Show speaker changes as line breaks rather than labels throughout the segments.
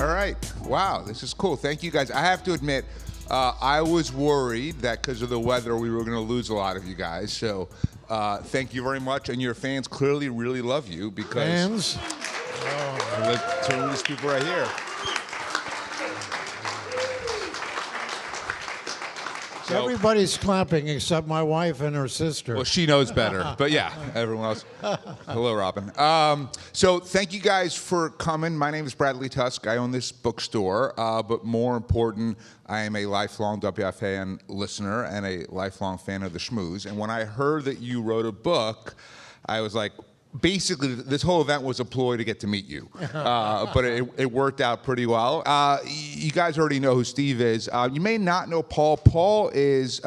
All right. Wow, this is cool. Thank you, guys. I have to admit, I was worried that because of the weather, we were going to lose a lot of you guys. So thank you very much. And your fans clearly really love you because...
Fans?
Some of these people right here. So,
everybody's clapping except my wife and her sister.
Well, she knows better. But yeah, everyone else. Hello, Robin. So thank you guys for coming. My name is Bradley Tusk. I own this bookstore. But more important, I am a lifelong WFAN listener and a lifelong fan of the Shmooze. And when I heard that you wrote a book, I was like, basically, this whole event was a ploy to get to meet you, but it worked out pretty well. You guys already know who Steve is. You may not know Paul. Paul is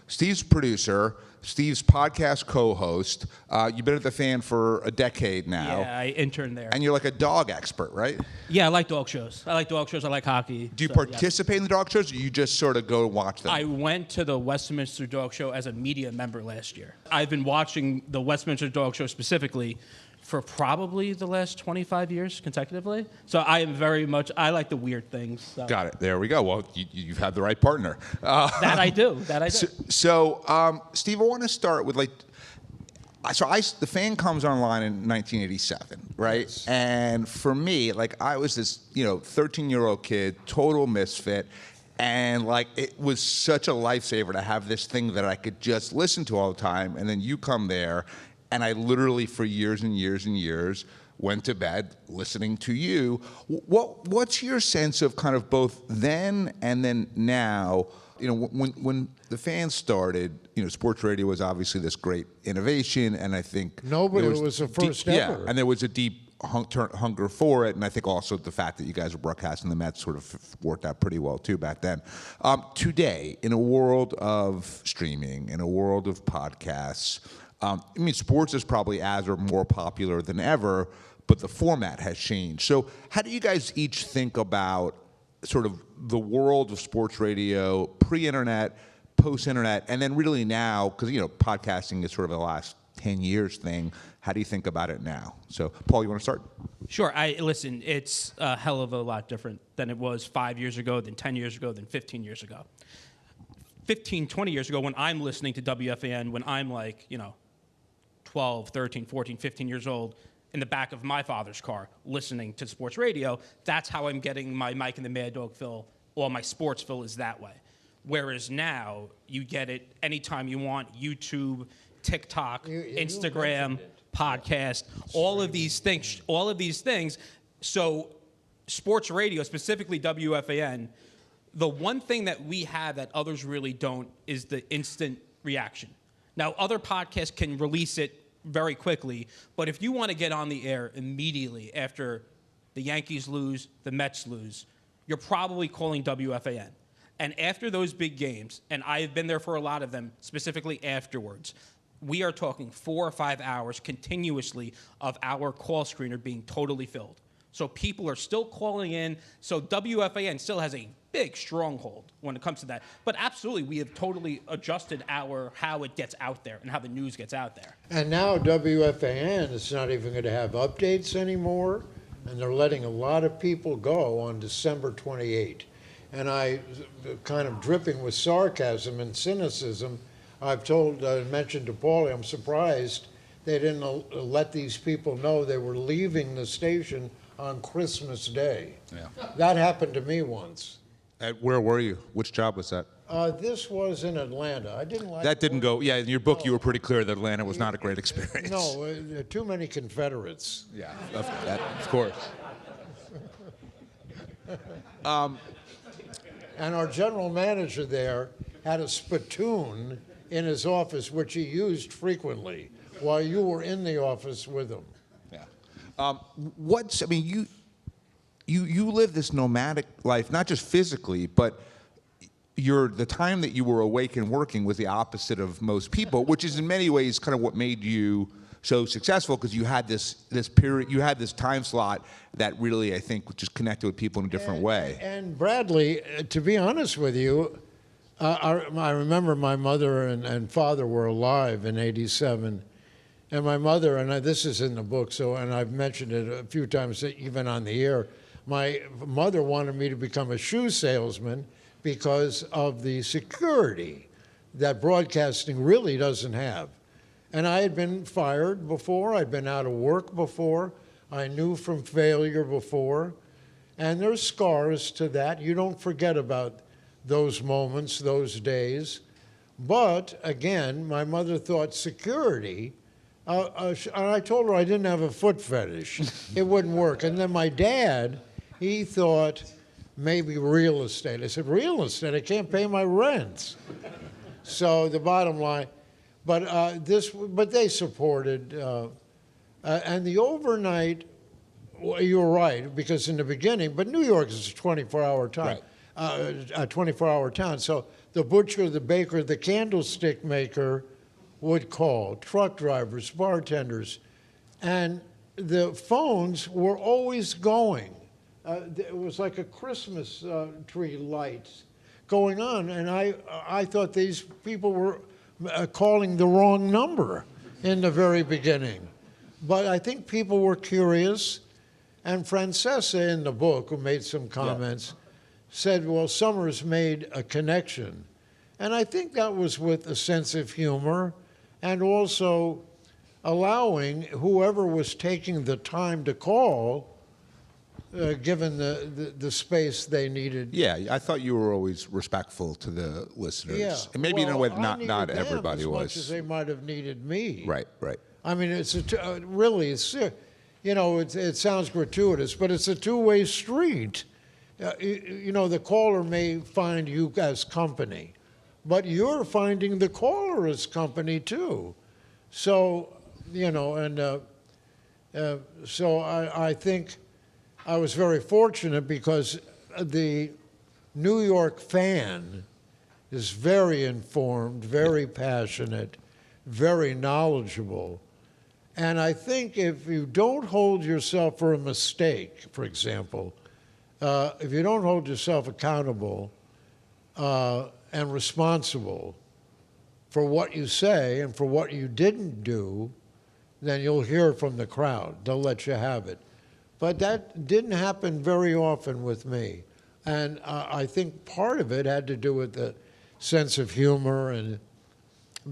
Steve's producer, Steve's podcast co-host. You've been at the Fan for a decade now.
Yeah, I interned there.
And you're like a dog expert, right?
Yeah, I like dog shows. I like hockey.
Do you participate in the dog shows, or you just sort of go watch them?
I went to the Westminster Dog Show as a media member last year. I've been watching the Westminster Dog Show specifically for probably the last 25 years consecutively. So I am very much, I like the weird things. So.
Got it. There we go. Well, you've had the right partner.
That I do.
So Steve, I want to start with the Fan comes online in 1987, right? Yes. And for me, I was this, 13-year-old kid, total misfit. And it was such a lifesaver to have this thing that I could just listen to all the time. And then you come there, and I literally, for years and years and years, went to bed listening to you. What's your sense of kind of both then and then now? When the Fan started, sports radio was obviously this great innovation, and I think
it was the first ever.
Yeah, and there was a deep hunger for it, and I think also the fact that you guys were broadcasting the Mets sort of worked out pretty well too back then. Today, in a world of streaming, in a world of podcasts, sports is probably as or more popular than ever, but the format has changed. So how do you guys each think about sort of the world of sports radio, pre-internet, post-internet, and then really now, because, podcasting is sort of the last 10 years thing. How do you think about it now? So, Paul, you want to start?
Sure. Listen, it's a hell of a lot different than it was 5 years ago, than 10 years ago, than 15 years ago. 15, 20 years ago, when I'm listening to WFAN, when I'm 12, 13, 14, 15 years old, in the back of my father's car, listening to sports radio, that's how I'm getting my Mike and the Mad Dog fill. All my sports fill is that way. Whereas now, you get it anytime you want, YouTube, TikTok, Instagram, podcast, all of these things. So sports radio, specifically WFAN, the one thing that we have that others really don't is the instant reaction. Now, other podcasts can release it very quickly, but if you want to get on the air immediately after the Yankees lose, the Mets lose, you're probably calling WFAN. And after those big games, and I've been there for a lot of them, specifically afterwards, we are talking 4 or 5 hours continuously of our call screener being totally filled. So people are still calling in. So WFAN still has a big stronghold when it comes to that. But absolutely, we have totally adjusted how it gets out there and how the news gets out there.
And now WFAN is not even going to have updates anymore, and they're letting a lot of people go on December 28. And I, kind of dripping with sarcasm and cynicism, I mentioned to Paulie, I'm surprised they didn't let these people know they were leaving the station on Christmas Day. Yeah. That happened to me once.
Where were you? Which job was that?
This was in Atlanta. I didn't like
that. Didn't go. Yeah, in your book, you were pretty clear that Atlanta was not a great experience.
No, too many Confederates.
Yeah, of course.
And our general manager there had a spittoon in his office, which he used frequently while you were in the office with him.
Yeah. You live this nomadic life, not just physically, but the time that you were awake and working was the opposite of most people, which is in many ways kind of what made you so successful, because you had this period, you had this time slot that really, I think, just connected with people in a different way.
And Bradley, to be honest with you, I remember my mother and father were alive in '87, and my mother, and this is in the book, and I've mentioned it a few times even on the air, My mother wanted me to become a shoe salesman because of the security that broadcasting really doesn't have. And I had been fired before. I'd been out of work before. I knew from failure before. And there's scars to that. You don't forget about those moments, those days. But again, my mother thought security, and I told her I didn't have a foot fetish. It wouldn't work. And then my dad, he thought maybe real estate. I said, real estate? I can't pay my rent. So the bottom line, but they supported, and the overnight, well, you're right, because in the beginning, but New York is a 24-hour time, a 24-hour town. So the butcher, the baker, the candlestick maker would call, truck drivers, bartenders, and the phones were always going. It was like a Christmas tree lights going on, and I thought these people were calling the wrong number in the very beginning. But I think people were curious, and Francesa in the book, who made some comments, said, well, Summers made a connection. And I think that was with a sense of humor and also allowing whoever was taking the time to call, given the space they needed.
Yeah, I thought you were always respectful to the listeners.
Yeah.
Maybe in a way that
I needed
not
them
everybody
as
was.
much as they might have needed me.
Right.
I mean, it's really, it sounds gratuitous, but it's a two-way street. The caller may find you as company, but you're finding the caller as company too. So, so I think I was very fortunate because the New York fan is very informed, very passionate, very knowledgeable. And I think if you don't hold yourself for a mistake, for example, if you don't hold yourself accountable and responsible for what you say and for what you didn't do, then you'll hear it from the crowd. They'll let you have it. But that didn't happen very often with me. And I think part of it had to do with the sense of humor and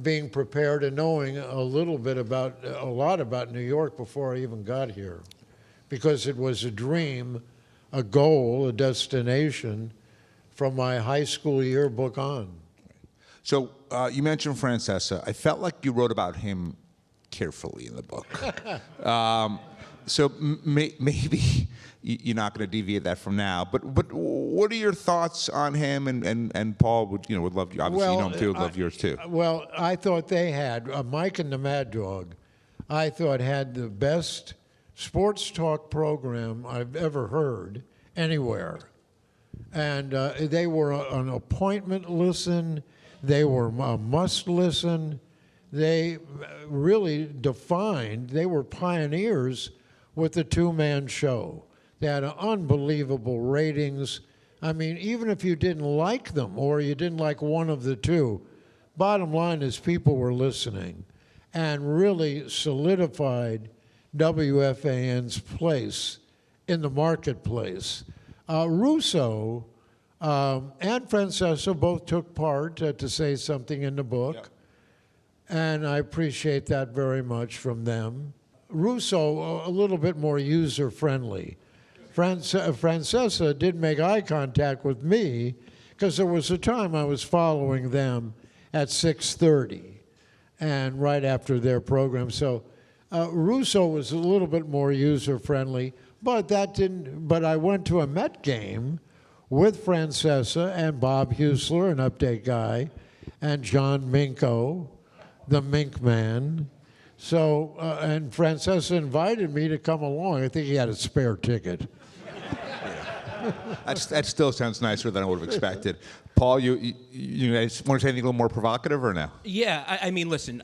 being prepared and knowing a lot about New York before I even got here. Because it was a dream, a goal, a destination from my high school yearbook on.
So you mentioned Francesa. I felt like you wrote about him carefully in the book. So maybe you're not going to deviate that from now. But what are your thoughts on him? And Paul would love you. Obviously, you know him too. Would love yours too.
Well, I thought they had Mike and the Mad Dog. I thought had the best sports talk program I've ever heard anywhere, and they were an appointment listen. They were a must listen. They really defined. They were pioneers with the two-man show. They had unbelievable ratings. I mean, even if you didn't like them or you didn't like one of the two, bottom line is people were listening and really solidified WFAN's place in the marketplace. Russo and Francesa both took part to say something in the book. Yep. And I appreciate that very much from them. Russo, a little bit more user-friendly. Francesa did make eye contact with me because there was a time I was following them at 6:30 and right after their program. So Russo was a little bit more user-friendly, but I went to a Met game with Francesa and Bob Husler, an update guy, and John Minko, the Mink Man. So, and Francesa invited me to come along. I think he had a spare ticket.
That still sounds nicer than I would have expected. Paul, you want to say anything a little more provocative or no?
Yeah, I mean, listen,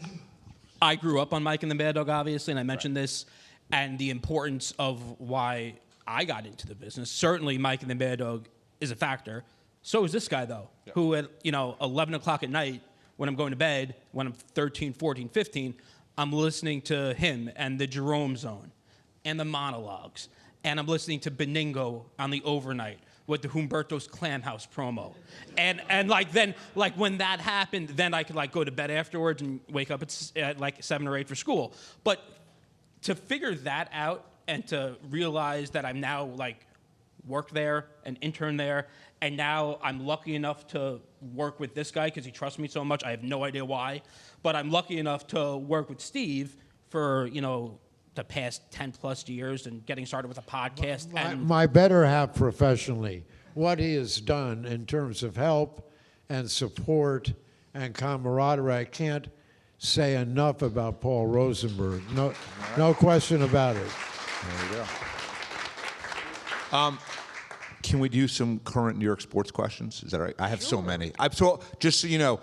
I grew up on Mike and the Mad Dog, obviously, and I mentioned this, and the importance of why I got into the business. Certainly, Mike and the Mad Dog is a factor. So is this guy, though, who at 11 o'clock at night, when I'm going to bed, when I'm 13, 14, 15, I'm listening to him and the Jerome Zone and the monologues and I'm listening to Beningo on the overnight with the Humberto's Clam House promo. And like then, like when that happened, then I could like go to bed afterwards and wake up at like 7 or 8 for school. But to figure that out and to realize that I'm now like work there, an intern there, and now I'm lucky enough to work with this guy because he trusts me so much. I have no idea why, but I'm lucky enough to work with Steve for, you know, the past 10 plus years and getting started with a podcast.
My better half professionally, what he has done in terms of help and support and camaraderie, I can't say enough about Paul Rosenberg. No question about it.
There you go. Can we do some current New York sports questions? Is that all right? I have so many. Just so you know,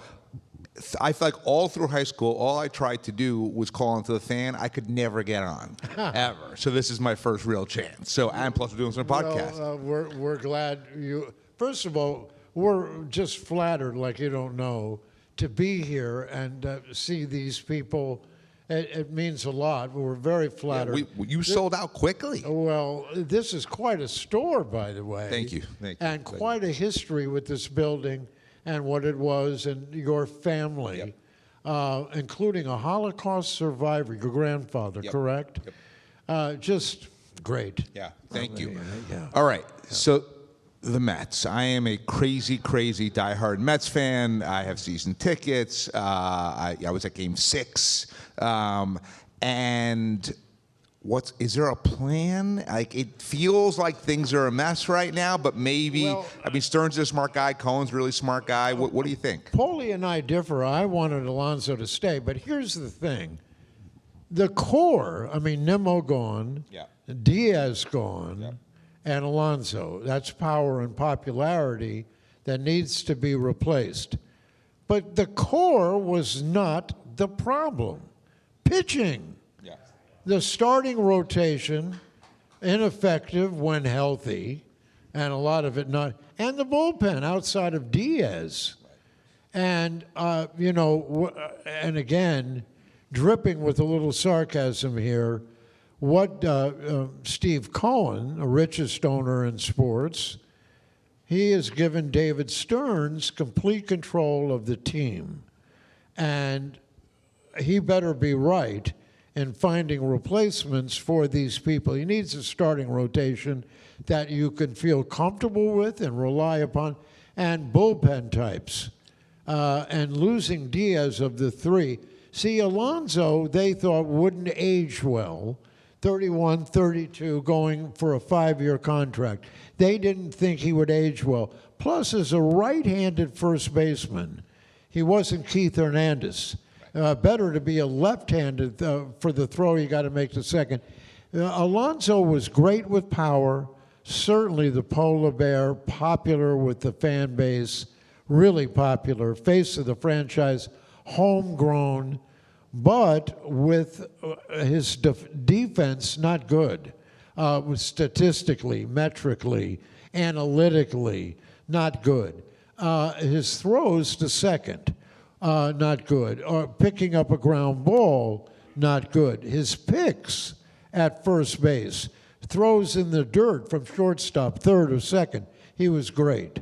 I feel like all through high school, all I tried to do was call into the fan. I could never get on, ever. So this is my first real chance. So, and plus we're doing some podcast.
Well, we're glad you. First of all, we're just flattered, like you don't know, to be here and see these people. It means a lot. We're very flattered.
You sold out quickly.
Well, this is quite a store, by the way.
Thank you.
And quite a history with this building and what it was and your family, including a Holocaust survivor, your grandfather, correct?
Yep.
Just great.
Yeah, thank you.
Yeah.
All right, so the Mets. I am a crazy, crazy diehard Mets fan. I have season tickets. I was at Game 6. And is there a plan? Like, it feels like things are a mess right now, but maybe, I mean, Stearns is a smart guy, Cohen's a really smart guy. What do you think?
Paulie and I differ. I wanted Alonso to stay, but here's the thing. The core, I mean, Nimmo gone, Diaz gone, and Alonso. That's power and popularity that needs to be replaced. But the core was not the problem. Pitching. The starting rotation, ineffective when healthy, and a lot of it not. And the bullpen outside of Diaz. And, you know, and again, dripping with a little sarcasm here, what Steve Cohen, the richest owner in sports, he has given David Stearns complete control of the team. And he better be right in finding replacements for these people. He needs a starting rotation that you can feel comfortable with and rely upon, and bullpen types. And losing Diaz of the three. See, Alonso, they thought wouldn't age well, 31, 32, going for a 5-year contract. They didn't think he would age well. Plus, as a right-handed first baseman, he wasn't Keith Hernandez. Better to be a left-handed for the throw you got to make to second. Alonso was great with power, certainly the polar bear, popular with the fan base, really popular, face of the franchise, homegrown, but with his defense not good, statistically, metrically, analytically, not good. His throws to second, not good. Or picking up a ground ball, not good. His picks at first base, throws in the dirt from shortstop, third or second, he was great.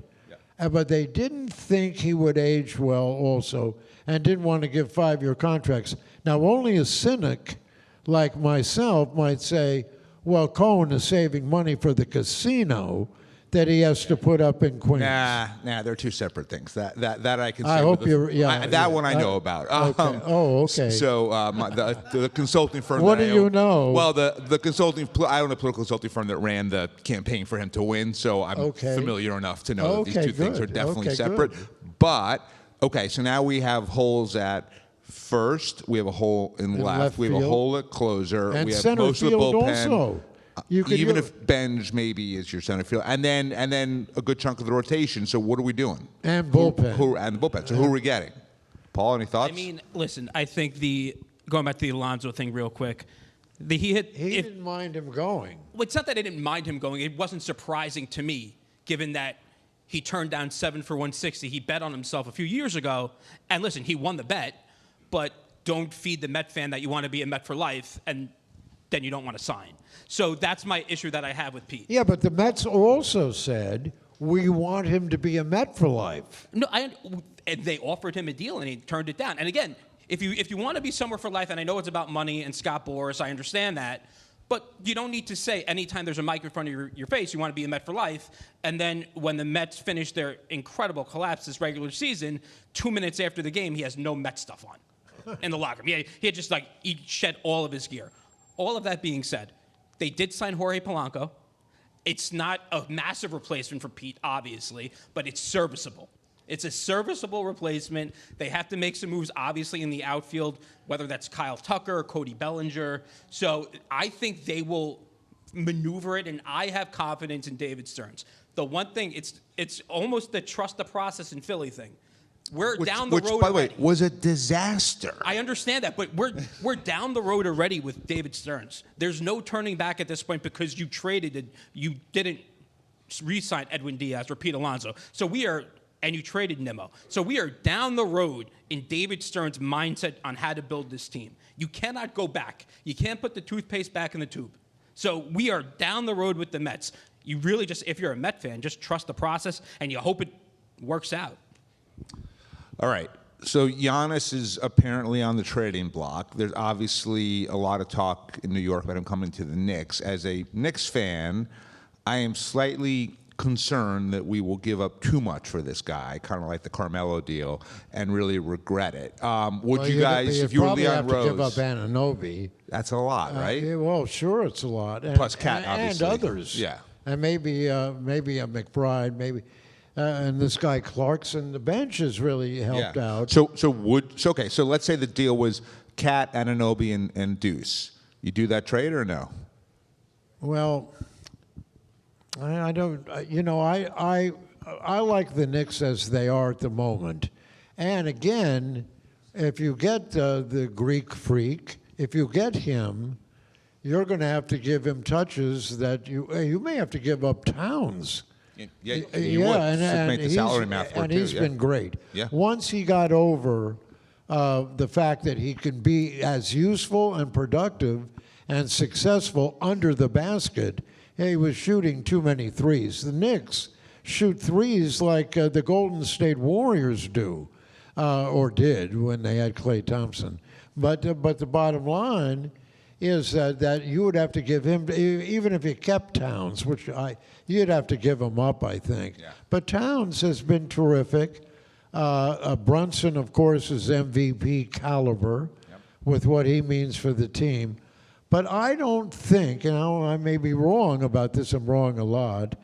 But they didn't think he would age well also, and didn't want to give 5-year contracts. Now, only a cynic like myself might say, well, Cohen is saving money for the casino that he has to put up in Queens.
Nah, they're two separate things. That I can say.
I hope you're,
that one I know about.
Okay. Okay.
So the consulting firm.
What do you know?
Well, the consulting, I own a political consulting firm that ran the campaign for him to win, so I'm familiar enough to know that these two things are definitely separate.
Good.
But, okay, so now we have holes at first, we have a hole in left, we have a hole at closer,
and
we have
center
most of the
field
bullpen.
Also.
Even if Benj maybe is your center field, and then a good chunk of the rotation. So what are we doing?
And bullpen.
And the bullpen. So who are we getting? Paul, any thoughts?
I mean, listen, I think going back to the Alonso thing real quick, he
didn't mind him going.
Well, it's not that I didn't mind him going. It wasn't surprising to me, given that he turned down 7 for 160. He bet on himself a few years ago, and listen, he won the bet. But don't feed the Met fan that you want to be a Met for life, and then you don't want to sign. So that's my issue that I have with Pete.
Yeah, but the Mets also said, we want him to be a Met for life.
No, and they offered him a deal, and he turned it down. And again, if you want to be somewhere for life, and I know it's about money and Scott Boras, I understand that, but you don't need to say anytime there's a mic in front of your face, you want to be a Met for life, and then when the Mets finish their incredible collapse this regular season, 2 minutes after the game, he has no Met stuff on in the locker room. He had just he shed all of his gear. All of that being said, they did sign Jorge Polanco. It's not a massive replacement for Pete, obviously, but it's serviceable. It's a serviceable replacement. They have to make some moves, obviously, in the outfield, whether that's Kyle Tucker or Cody Bellinger. So I think they will maneuver it, and I have confidence in David Stearns. The one thing, it's almost the trust the process in Philly thing. We're down the road
which, by the way,
already.
was a disaster.
I understand that, but we're down the road already with David Stearns. There's no turning back at this point because you didn't re-sign Edwin Diaz or Pete Alonso. And you traded Nimmo. So we are down the road in David Stearns' mindset on how to build this team. You cannot go back. You can't put the toothpaste back in the tube. So we are down the road with the Mets. You really just, if you're a Met fan, just trust the process and you hope it works out.
All right. So Giannis is apparently on the trading block. There's obviously a lot of talk in New York about him coming to the Knicks. As a Knicks fan, I am slightly concerned that we will give up too much for this guy, kind of like the Carmelo deal, and really regret it. Would you guys, if you were Leon Rose,
give up Anunoby.
That's a lot, right?
Yeah, well, sure, it's a lot. And,
Plus Cat, obviously,
and others.
Yeah,
and maybe a McBride, maybe, and this guy Clarkson. The bench has really helped out.
So let's say the deal was Cat, Anunoby, and Deuce. You do that trade or no?
Well, I don't. I like the Knicks as they are at the moment. And again, if you get the Greek freak, if you get him, you're going to have to give him touches that you may have to give up Towns.
Yeah, you would.
And
make the salary math work
and
too,
he's been great.
Yeah.
Once he got over the fact that he can be as useful and productive and successful under the basket, he was shooting too many threes. The Knicks shoot threes like the Golden State Warriors do, or did when they had Klay Thompson. But the bottom line is that you would have to give him, even if you kept Towns, you'd have to give him up, I think.
Yeah.
But Towns has been terrific. Brunson, of course, is MVP caliber with what he means for the team. But I don't think, and I may be wrong about this, I'm wrong a lot,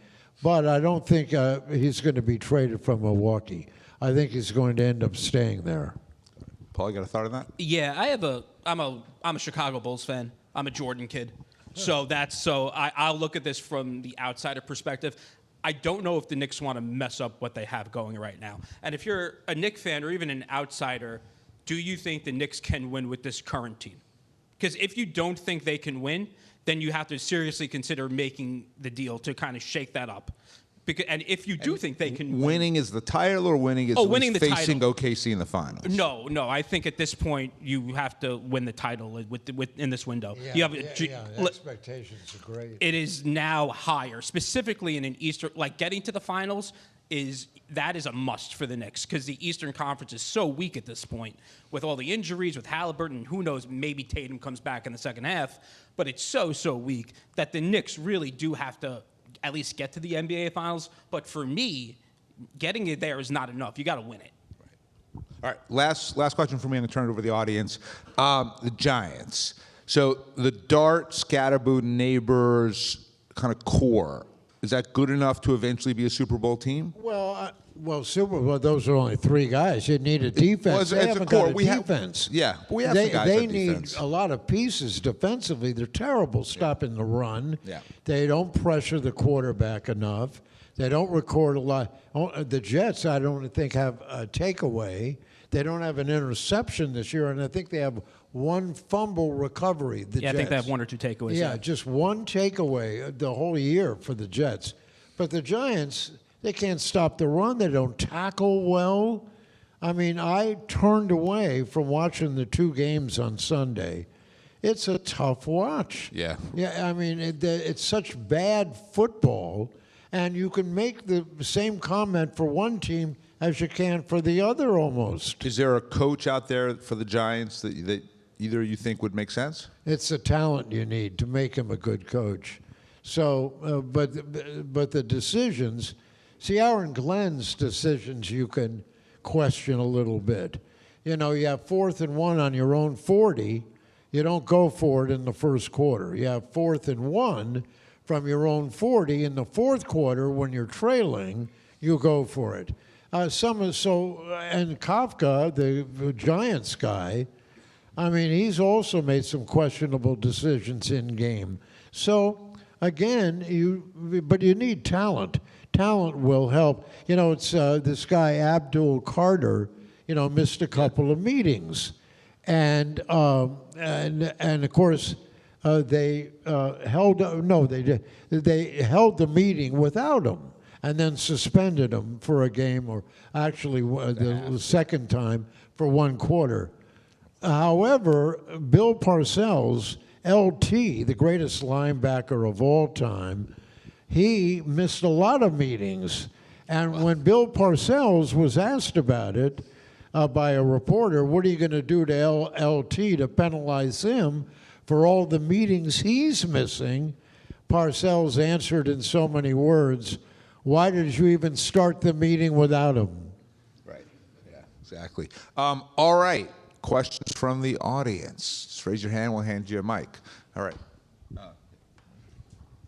but I don't think he's going to be traded from Milwaukee. I think he's going to end up staying there.
Paul, you got a thought on that?
Yeah, I'm a Chicago Bulls fan. I'm a Jordan kid. So I'll look at this from the outsider perspective. I don't know if the Knicks want to mess up what they have going right now. And if you're a Knicks fan or even an outsider, do you think the Knicks can win with this current team? Because if you don't think they can win, then you have to seriously consider making the deal to kind of shake that up. And if you do think they can
winning is the title, or winning is
winning the
facing
title.
OKC in the finals?
No. I think at this point you have to win the title in this window.
The expectations are great.
It is now higher, specifically in an Eastern, like getting to the finals is a must for the Knicks because the Eastern Conference is so weak at this point with all the injuries, with Halliburton, who knows, maybe Tatum comes back in the second half, but it's so weak that the Knicks really do have to at least get to the NBA Finals. But for me, getting it there is not enough. You got to win it.
Right. All right, last question for me, and then turn it over to the audience. The Giants. So the Dart, Scatterboot, Neighbors kind of core, is that good enough to eventually be a Super Bowl team?
Super Bowl, those are only three guys. You need a defense. They haven't got a defense.
But we have some guys
They
on
need
defense.
a lot of pieces defensively. They're terrible stopping the run.
Yeah.
They don't pressure the quarterback enough. They don't record a lot. The Jets, I don't think, have a takeaway. They don't have an interception this year, and I think they have one fumble recovery. The Jets.
I think they have one or two takeaways.
Yeah, just one takeaway the whole year for the Jets. But the Giants, they can't stop the run. They don't tackle well. I mean, I turned away from watching the two games on Sunday. it's a tough watch.
Yeah.
Yeah, I mean, it's such bad football, and you can make the same comment for one team as you can for the other almost.
Is there a coach out there for the Giants that either you think would make sense?
It's the talent you need to make him a good coach. So, but the decisions, see, Aaron Glenn's decisions you can question a little bit. You know, you have 4th and 1 on your own 40. You don't go for it in the first quarter. You have 4th and 1 from your own 40. In the fourth quarter, when you're trailing, you go for it. And Kafka, the Giants guy, I mean, he's also made some questionable decisions in game. So again, but you need talent. Talent will help. You know, it's this guy Abdul Carter. You know, missed a couple of meetings, and of course they held the meeting without him, and then suspended him for a game, or actually the second time for 1 quarter. However, Bill Parcells, LT, the greatest linebacker of all time, he missed a lot of meetings. And when Bill Parcells was asked about it by a reporter, what are you going to do to LT to penalize him for all the meetings he's missing, Parcells answered in so many words, why did you even start the meeting without him?
Right. Yeah, exactly. All right. Questions from the audience. Just raise your hand. We'll hand you a mic. All right.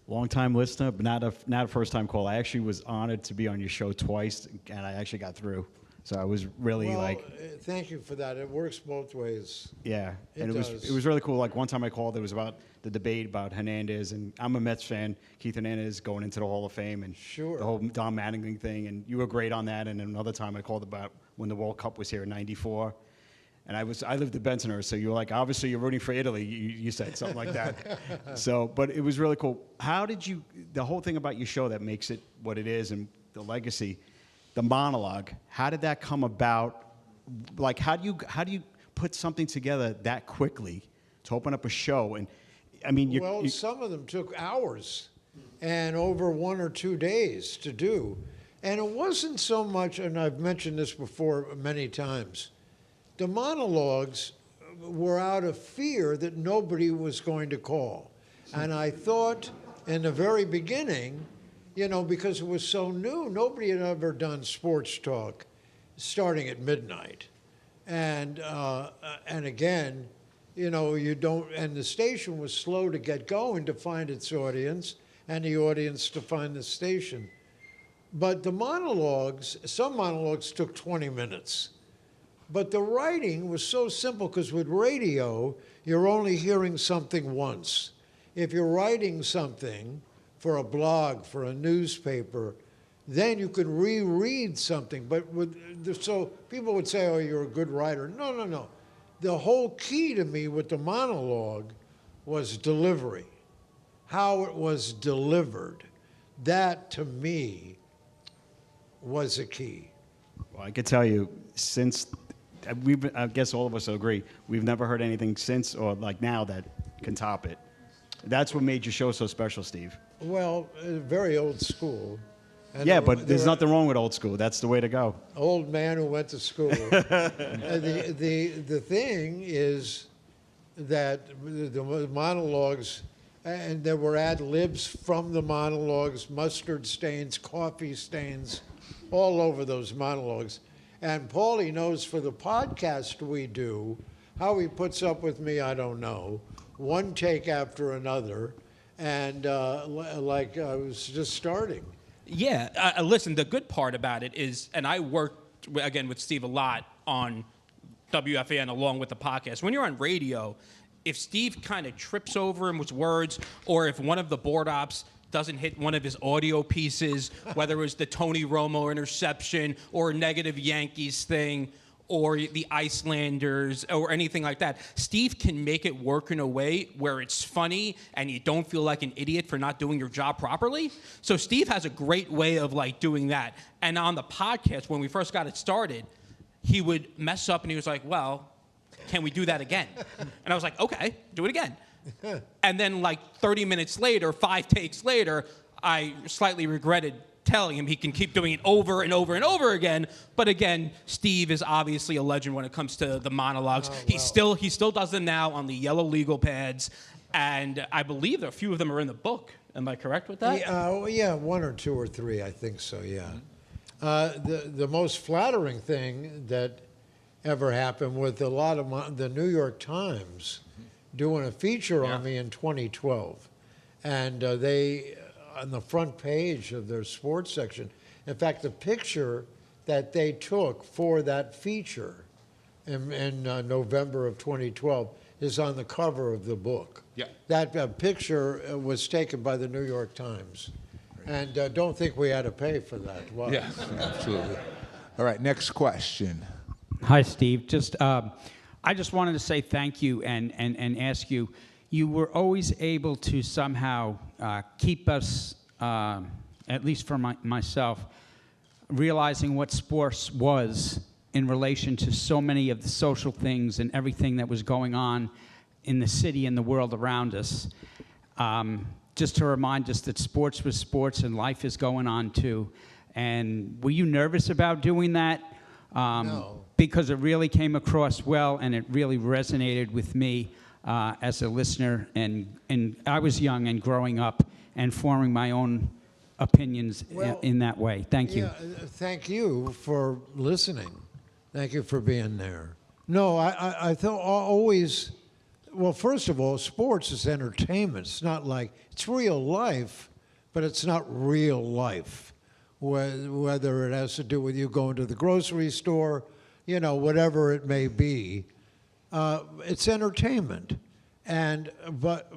Long-time listener, but not a first-time call. I actually was honored to be on your show twice, and I actually got through. So I was really
thank you for that. It works both ways.
Yeah,
it does.
It was really cool. Like one time I called, it was about the debate about Hernandez, and I'm a Mets fan. Keith Hernandez going into the Hall of Fame, and
sure,
the whole Don Mattingly thing, and you were great on that. And another time I called about when the World Cup was here in '94. And I lived in Bensonhurst, so you were like, obviously you're rooting for Italy. You said something like that. So, but it was really cool. How did you, the whole thing about your show that makes it what it is and the legacy, the monologue, how did that come about? Like, how do you put something together that quickly to open up a show? And I mean,
some of them took hours and over 1 or 2 days to do. And it wasn't so much, and I've mentioned this before many times, the monologues were out of fear that nobody was going to call. And I thought in the very beginning, you know, because it was so new, nobody had ever done sports talk starting at midnight. And again, you know, and the station was slow to get going to find its audience and the audience to find the station. But the monologues, some monologues took 20 minutes. But the writing was so simple because with radio, you're only hearing something once. If you're writing something for a blog, for a newspaper, then you could reread something. But so people would say, oh, you're a good writer. No. The whole key to me with the monologue was delivery, how it was delivered. That, to me, was a key.
Well, I could tell you, since I guess all of us agree, we've never heard anything since or like now that can top it. That's what made your show so special, Steve.
Well, very old school. And
yeah, but there's nothing wrong with old school. That's the way to go.
Old man who went to school. The thing is that the monologues, and there were ad libs from the monologues, mustard stains, coffee stains, all over those monologues. And Paulie knows for the podcast we do, how he puts up with me, I don't know. One take after another, and like I was just starting.
Yeah, listen, the good part about it is, and I worked, again, with Steve a lot on WFAN along with the podcast. When you're on radio, if Steve kind of trips over him with words, or if one of the board ops doesn't hit one of his audio pieces, whether it was the Tony Romo interception or a negative Yankees thing or the Icelanders or anything like that, Steve can make it work in a way where it's funny and you don't feel like an idiot for not doing your job properly. So Steve has a great way of like doing that. And on the podcast, when we first got it started, he would mess up and he was like, well, can we do that again? And I was like, okay, do it again. And then like 30 minutes later, 5 takes later, I slightly regretted telling him he can keep doing it over and over and over again. But again, Steve is obviously a legend when it comes to the monologues. He still does them now on the yellow legal pads, and I believe a few of them are in the book. Am I correct with that?
Yeah, 1 or 2 or 3, I think so. Yeah. The most flattering thing that ever happened with a lot of the New York Times doing a feature on me in 2012, and they, on the front page of their sports section, in fact, the picture that they took for that feature in November of 2012 is on the cover of the book.
Yeah.
That picture was taken by the New York Times, and don't think we had to pay for that. Wow.
Yeah, absolutely. All right, next question.
Hi, Steve. I just wanted to say thank you and ask you. You were always able to somehow keep us, at least for myself, realizing what sports was in relation to so many of the social things and everything that was going on in the city and the world around us. Just to remind us that sports was sports and life is going on too. And were you nervous about doing that?
No.
Because it really came across well and it really resonated with me as a listener. And I was young and growing up and forming my own opinions in that way. Thank you.
Thank you for listening. Thank you for being there. No, I thought always, well, first of all, sports is entertainment. It's not like, it's real life, but it's not real life. Whether it has to do with you going to the grocery store, you know, whatever it may be, it's entertainment. But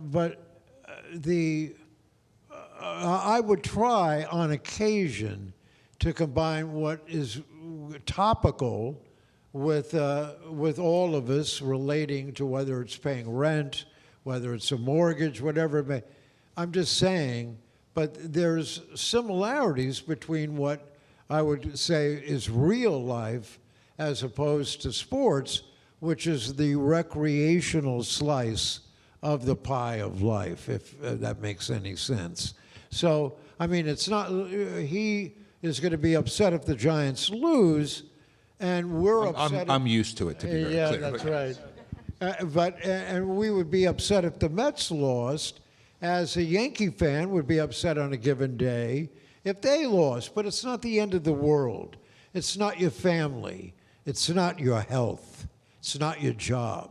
I would try on occasion to combine what is topical with all of us relating to whether it's paying rent, whether it's a mortgage, whatever it may. I'm just saying, but there's similarities between what I would say is real life as opposed to sports, which is the recreational slice of the pie of life, if that makes any sense. So, I mean, it's not, he is going to be upset if the Giants lose, and we're upset.
I'm used to it, to be very
yeah,
clear.
that's right. And we would be upset if the Mets lost, as a Yankee fan would be upset on a given day if they lost. But it's not the end of the world. It's not your family. It's not your health. It's not your job.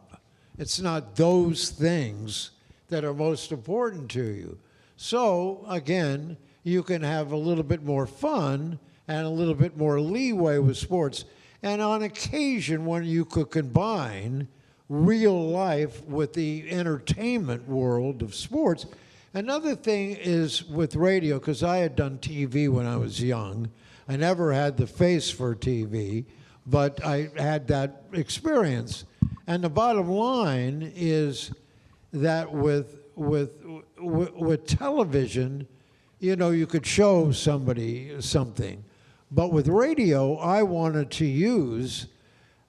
It's not those things that are most important to you. So, again, you can have a little bit more fun and a little bit more leeway with sports. And on occasion, when you could combine real life with the entertainment world of sports. Another thing is with radio, because I had done TV when I was young. I never had the face for TV, but I had that experience. And the bottom line is that with television, you know, you could show somebody something. But with radio, I wanted to use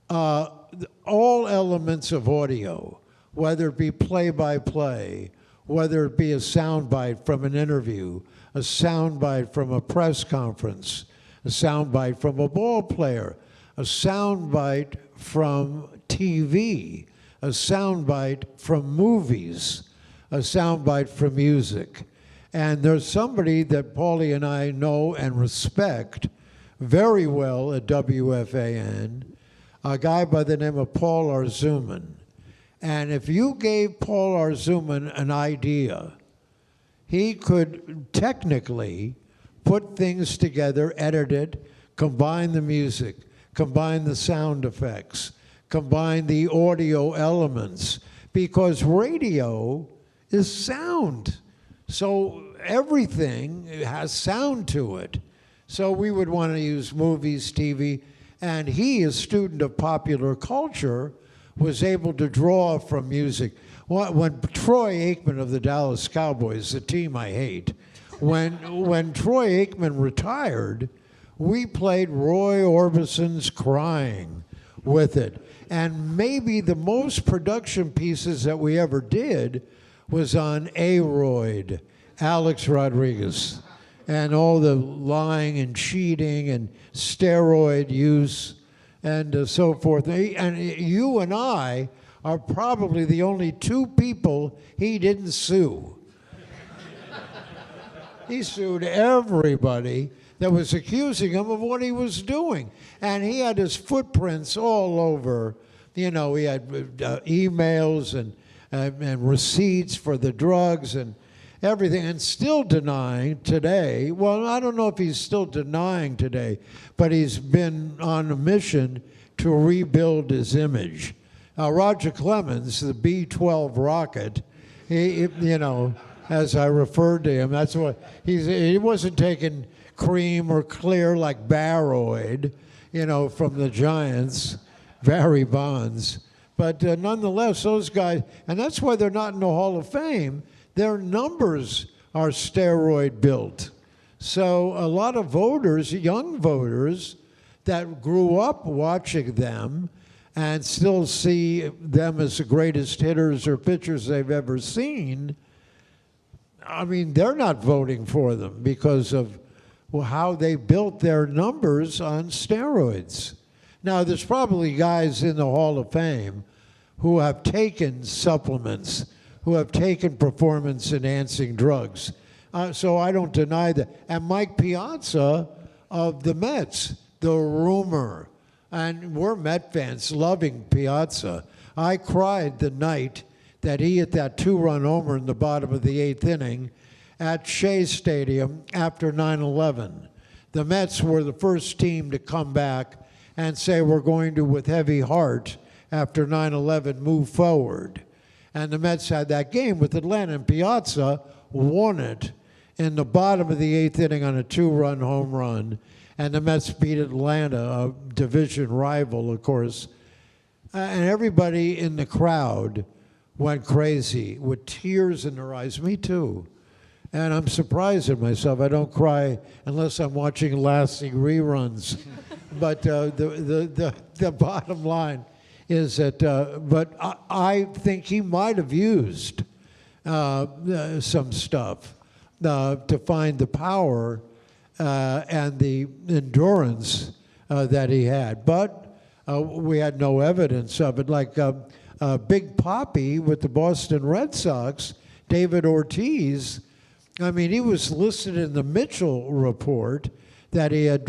all elements of audio, whether it be play-by-play, whether it be a soundbite from an interview, a soundbite from a press conference, a soundbite from a ball player, a soundbite from TV, a soundbite from movies, a soundbite from music. And there's somebody that Paulie and I know and respect very well at WFAN, a guy by the name of Paul Rosenberg. And if you gave Paul Rosenberg an idea, he could technically put things together, edit it, combine the music, combine the sound effects, combine the audio elements, because radio is sound. So everything has sound to it. So we would want to use movies, TV, and he, a student of popular culture, was able to draw from music. When Troy Aikman of the Dallas Cowboys, the team I hate, when Troy Aikman retired, we played Roy Orbison's Crying. with it. And maybe the most production pieces that we ever did was on Aroid, Alex Rodriguez, and all the lying and cheating and steroid use and so forth. And you and I are probably the only two people he didn't sue. He sued everybody that was accusing him of what he was doing. And he had his footprints all over. You know, he had emails and receipts for the drugs and everything, and still denying today. Well, I don't know if he's still denying today, but he's been on a mission to rebuild his image. Roger Clemens, the B-12 rocket, he, you know, as I referred to him, that's what he wasn't taking cream or clear like Baroid, you know, from the Giants, Barry Bonds. But nonetheless, those guys, and that's why they're not in the Hall of Fame. Their numbers are steroid built. So a lot of voters, young voters, that grew up watching them and still see them as the greatest hitters or pitchers they've ever seen, I mean, they're not voting for them because of how they built their numbers on steroids. Now, there's probably guys in the Hall of Fame who have taken supplements, who have taken performance-enhancing drugs. So I don't deny that. And Mike Piazza of the Mets, the rumor, and we're Met fans loving Piazza. I cried the night that he hit that two-run homer in the bottom of the 8th inning at Shea Stadium after 9/11. The Mets were the first team to come back and say we're going to, with heavy heart, after 9/11, move forward. And the Mets had that game with Atlanta, and Piazza won it in the bottom of the 8th inning on a two-run home run. And the Mets beat Atlanta, a division rival, of course. And everybody in the crowd went crazy with tears in their eyes. Me too. And I'm surprised at myself. I don't cry unless I'm watching Lassie reruns. But the bottom line is that, but I think he might have used some stuff to find the power and the endurance that he had. But we had no evidence of it. Like Big Papi with the Boston Red Sox, David Ortiz, I mean, he was listed in the Mitchell report that he had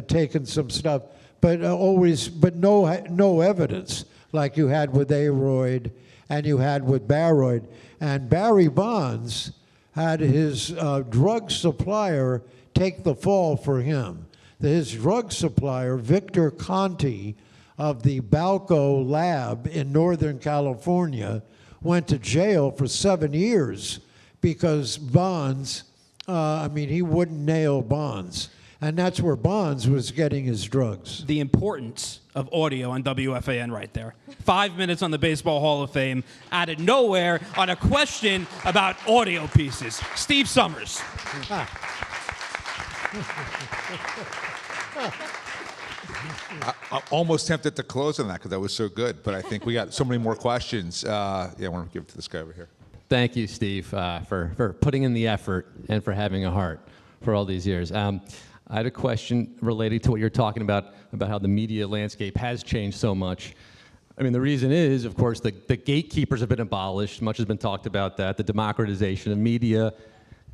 taken some stuff, but no evidence like you had with Aroid and you had with Baroid. And Barry Bonds had his drug supplier take the fall for him. His drug supplier, Victor Conti of the Balco lab in Northern California, went to jail for 7 years because Bonds, he wouldn't nail Bonds. And that's where Bonds was getting his drugs.
The importance of audio on WFAN right there. 5 minutes on the Baseball Hall of Fame, out of nowhere on a question about audio pieces. Steve Summers.
I'm almost tempted to close on that because that was so good, but I think we got so many more questions. I want to give it to this guy over here.
Thank you, Steve, for putting in the effort and for having a heart for all these years. I had a question related to what you're talking about how the media landscape has changed so much. I mean, the reason is, of course, the gatekeepers have been abolished. Much has been talked about that, the democratization of media.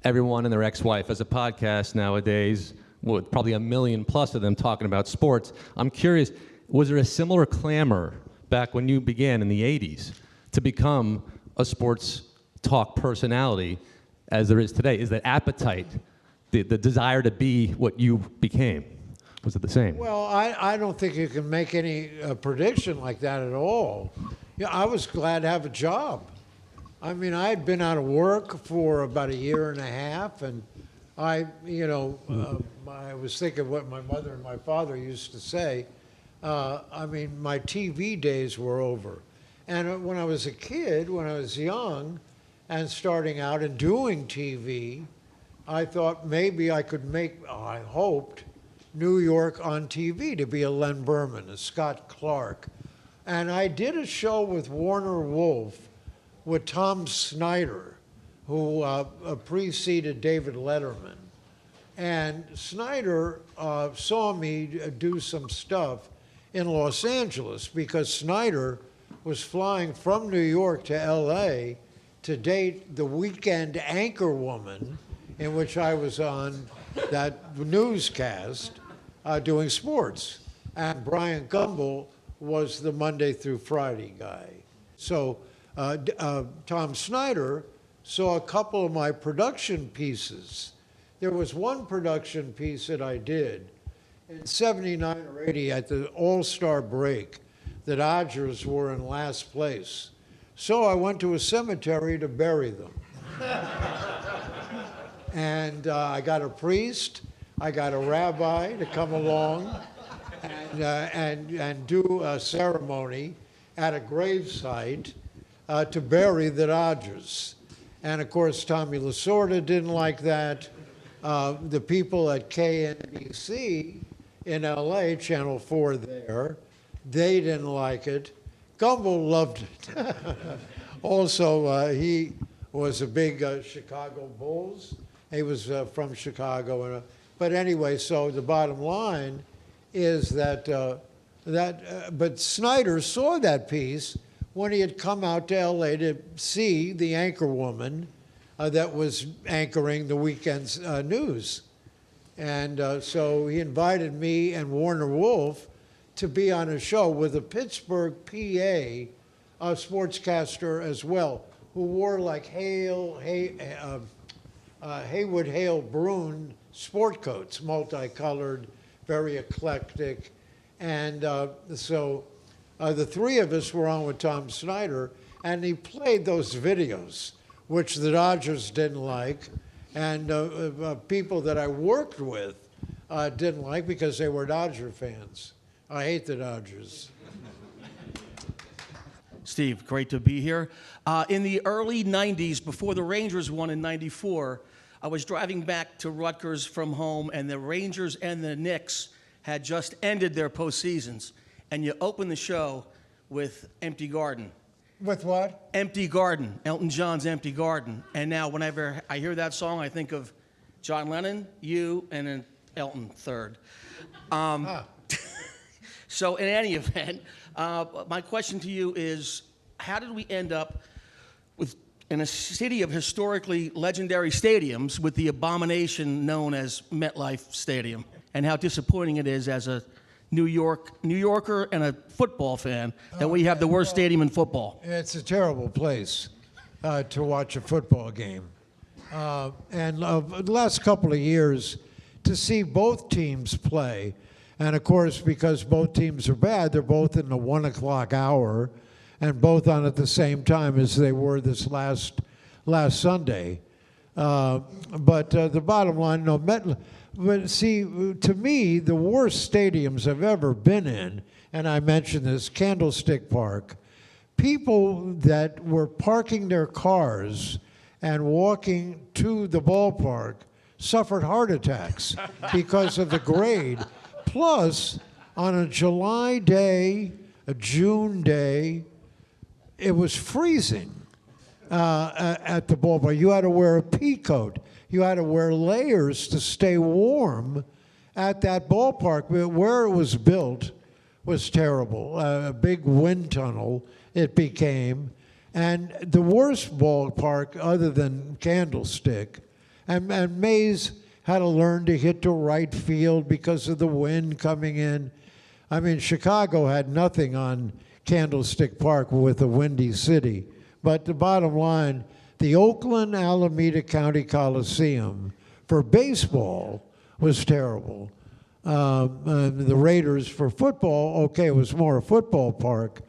Everyone and their ex-wife has a podcast nowadays, with probably 1 million plus of them talking about sports. I'm curious, was there a similar clamor back when you began in the 80s to become a sports talk personality as there is today? Is that appetite, the desire to be what you became, was it the same?
Well, I don't think you can make any prediction like that at all. Yeah, I was glad to have a job. I mean, I had been out of work for about 1.5 years, and I was thinking what my mother and my father used to say. My TV days were over. And when I was a kid, when I was young and starting out and doing TV, I thought maybe I could I hoped New York on TV to be a Len Berman, a Scott Clark. And I did a show with Warner Wolf with Tom Snyder, who preceded David Letterman. And Snyder saw me do some stuff in Los Angeles because Snyder was flying from New York to LA to date the weekend anchor woman in which I was on that newscast doing sports. And Brian Gumbel was the Monday through Friday guy. So Tom Snyder saw a couple of my production pieces. There was one production piece that I did in 79 or 80 at the All-Star break. The Dodgers were in last place. So I went to a cemetery to bury them. And I got a priest, I got a rabbi to come along and do a ceremony at a gravesite to bury the Dodgers. And of course, Tommy Lasorda didn't like that. The people at KNBC in LA, Channel 4 there, they didn't like it. Gumbel loved it. Also, he was a big Chicago Bulls. He was from Chicago. But anyway, so the bottom line is that, but Snyder saw that piece when he had come out to LA to see the anchor woman that was anchoring the weekend's news. And so he invited me and Warner Wolf to be on a show with a Pittsburgh PA sportscaster as well, who wore like Haywood Hale Bruin sport coats, multicolored, very eclectic. And so the three of us were on with Tom Snyder, and he played those videos, which the Dodgers didn't like, and people that I worked with didn't like because they were Dodger fans. I hate the Dodgers.
Steve, great to be here. In the early 90s, before the Rangers won in 94, I was driving back to Rutgers from home, and the Rangers and the Knicks had just ended their postseasons. And you open the show with Empty Garden.
With what?
Empty Garden, Elton John's Empty Garden. And now whenever I hear that song, I think of John Lennon, you, and then Elton third. So in any event, my question to you is, how did we end up in a city of historically legendary stadiums with the abomination known as MetLife Stadium, and how disappointing it is as a New Yorker and a football fan that we have the worst stadium in football?
It's a terrible place to watch a football game. And the last couple of years, to see both teams play, and of course, because both teams are bad, they're both in the 1 o'clock hour, and both on at the same time as they were this last Sunday. But the bottom line, no, but see, to me, the worst stadiums I've ever been in, and I mentioned this, Candlestick Park, people that were parking their cars and walking to the ballpark suffered heart attacks because of the grade. Plus, on a July day, a June day, it was freezing at the ballpark. You had to wear a pea coat. You had to wear layers to stay warm at that ballpark. But where it was built was terrible. A big wind tunnel it became. And the worst ballpark, other than Candlestick, and Mays had to learn to hit to right field because of the wind coming in. I mean, Chicago had nothing on Candlestick Park with a windy city. But the bottom line, the Oakland Alameda County Coliseum for baseball was terrible. The Raiders for football, okay, it was more a football park,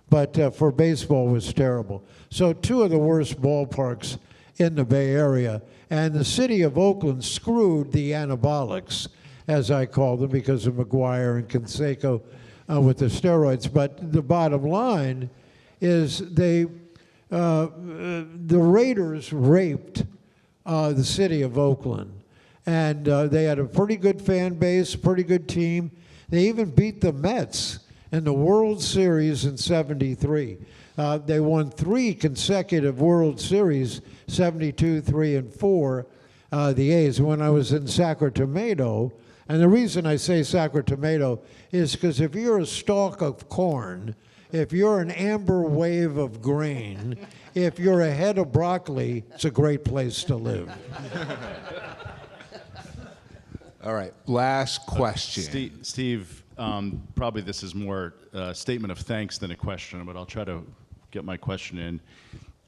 but for baseball was terrible. So two of the worst ballparks in the Bay Area. And the city of Oakland screwed the anabolics, as I call them, because of McGuire and Canseco with the steroids. But the bottom line is the Raiders raped the city of Oakland. and they had a pretty good fan base, pretty good team. They even beat the Mets in the World Series in '73. They won 3 consecutive World Series, 72, 3, and 4, the A's, when I was in Sacramento. And the reason I say Sacramento is because if you're a stalk of corn, if you're an amber wave of grain, if you're a head of broccoli, it's a great place to live.
All right, last question.
Steve, probably this is more a statement of thanks than a question, but I'll try to get my question in.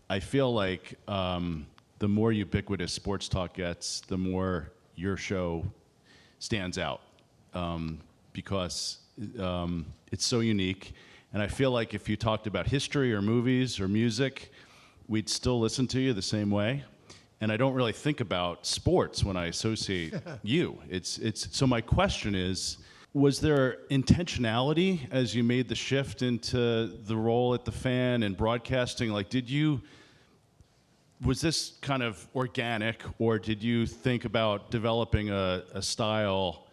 I feel like the more ubiquitous sports talk gets, the more your show stands out because it's so unique. And I feel like if you talked about history or movies or music, we'd still listen to you the same way. And I don't really think about sports when I associate you. So my question is, was there intentionality as you made the shift into the role at the Fan and broadcasting? Like, was this kind of organic, or did you think about developing a style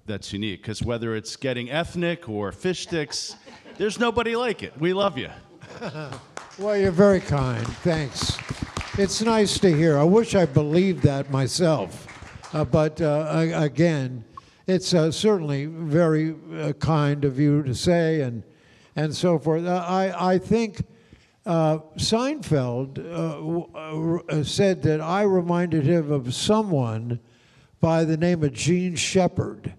that's unique? Because whether it's getting ethnic or fish sticks, there's nobody like it. We love you.
Well, you're very kind. Thanks. It's nice to hear. I wish I believed that myself. But again, it's certainly very kind of you to say and so forth. I think Seinfeld said that I reminded him of someone by the name of Gene Shepard,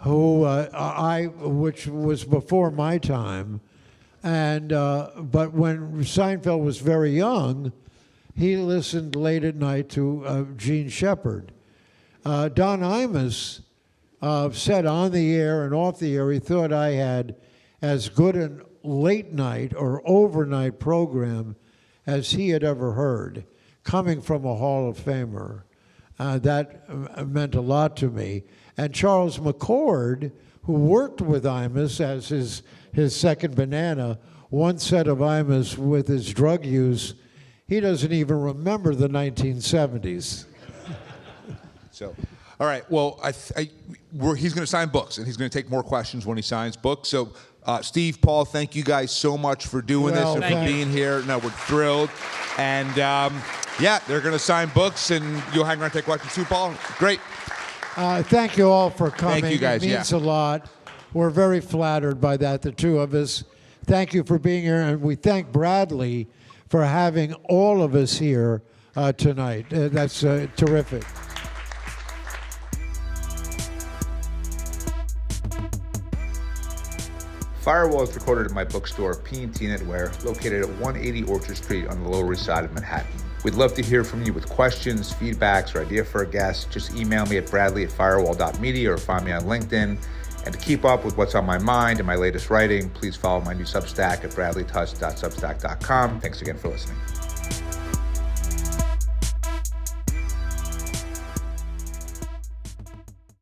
which was before my time, but when Seinfeld was very young, he listened late at night to Gene Shepard. Don Imus said on the air and off the air he thought I had as good a late night or overnight program as he had ever heard, coming from a Hall of Famer. That meant a lot to me. And Charles McCord, who worked with Imus as his second banana, once said of Imus with his drug use, he doesn't even remember the 1970s.
So, all right. Well, he's going to sign books, and he's going to take more questions when he signs books. So, Steve, Paul, thank you guys so much for doing this and for being here. No, we're thrilled. And, yeah, they're going to sign books, and you'll hang around and take questions too, Paul. Great.
Thank you all for coming.
Thank you guys.
It means a lot. We're very flattered by that, the two of us. Thank you for being here, and we thank Bradley for having all of us here tonight. That's terrific.
Firewall is recorded at my bookstore, P&T Knitwear, located at 180 Orchard Street on the Lower East Side of Manhattan. We'd love to hear from you with questions, feedbacks, or idea for a guest. Just email me at bradley@firewall.media or find me on LinkedIn. And to keep up with what's on my mind and my latest writing, please follow my new Substack at bradleytuss.substack.com. Thanks again for listening.